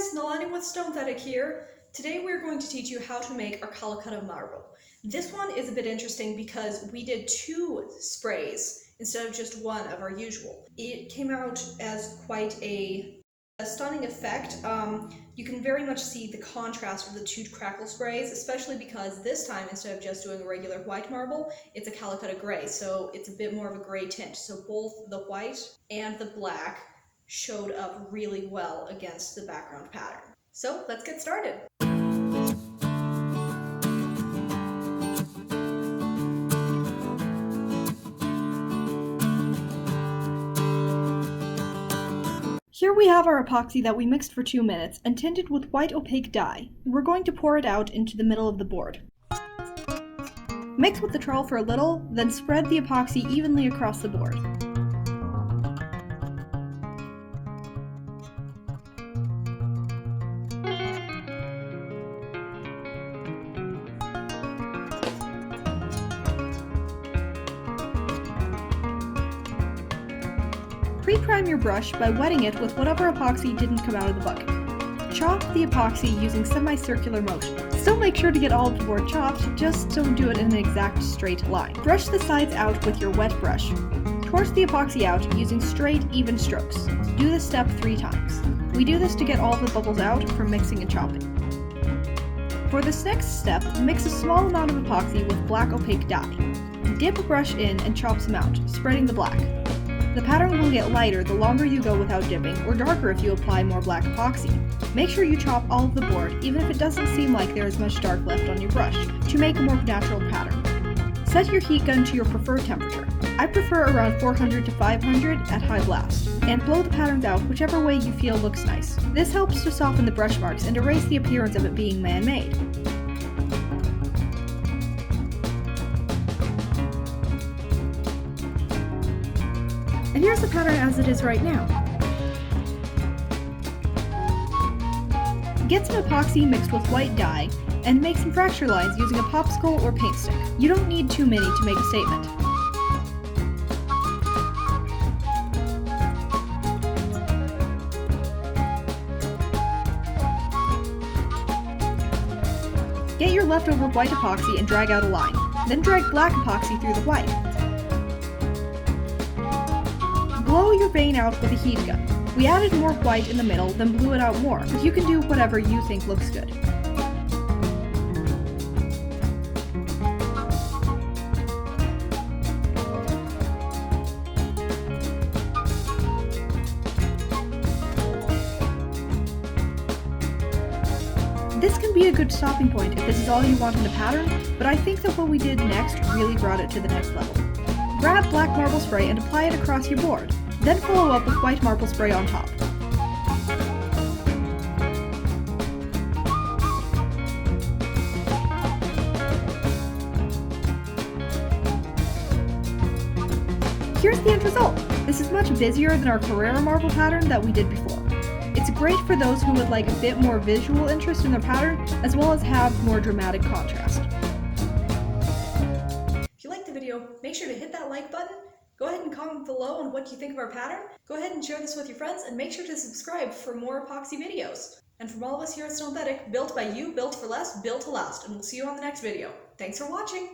guys, Nalani with Stonethetic here. Today we're going to teach you how to make our Calacatta marble. This one is a bit interesting because we did 2 sprays instead of just one of our usual. It came out as quite a stunning effect. You can very much see the contrast of the 2 crackle sprays, especially because this time, instead of just doing a regular white marble, it's a Calacatta Grey, so it's a bit more of a gray tint. So both the white and the black showed up really well against the background pattern. So let's get started. Here we have our epoxy that we mixed for 2 minutes and tinted with white opaque dye. We're going to pour it out into the middle of the board. Mix with the trowel for a little, then spread the epoxy evenly across the board. Pre-prime your brush by wetting it with whatever epoxy didn't come out of the bucket. Chop the epoxy using semicircular motion. Still make sure to get all of the board chopped, just don't do it in an exact straight line. Brush the sides out with your wet brush. Torch the epoxy out using straight, even strokes. Do this step 3 times. We do this to get all of the bubbles out from mixing and chopping. For this next step, mix a small amount of epoxy with black opaque dye. Dip a brush in and chop some out, spreading the black. The pattern will get lighter the longer you go without dipping, or darker if you apply more black epoxy. Make sure you chop all of the board, even if it doesn't seem like there is much dark left on your brush, to make a more natural pattern. Set your heat gun to your preferred temperature. I prefer around 400 to 500 at high blast, and blow the patterns out whichever way you feel looks nice. This helps to soften the brush marks and erase the appearance of it being man-made. And here's the pattern as it is right now. Get some epoxy mixed with white dye, and make some fracture lines using a popsicle or paint stick. You don't need too many to make a statement. Get your leftover white epoxy and drag out a line. Then drag black epoxy through the white. Blow your vein out with a heat gun. We added more white in the middle, then blew it out more, but you can do whatever you think looks good. This can be a good stopping point if this is all you want in a pattern, but I think that what we did next really brought it to the next level. Grab black marble spray and apply it across your board. Then follow up with white marble spray on top. Here's the end result. This is much busier than our Carrera marble pattern that we did before. It's great for those who would like a bit more visual interest in their pattern, as well as have more dramatic contrast. If you liked the video, make sure to hit that like button. Go ahead and comment below on what you think of our pattern. Go ahead and share this with your friends, and make sure to subscribe for more epoxy videos. And from all of us here at Stonethetic, built by you, built for less, built to last, and we'll see you on the next video. Thanks for watching!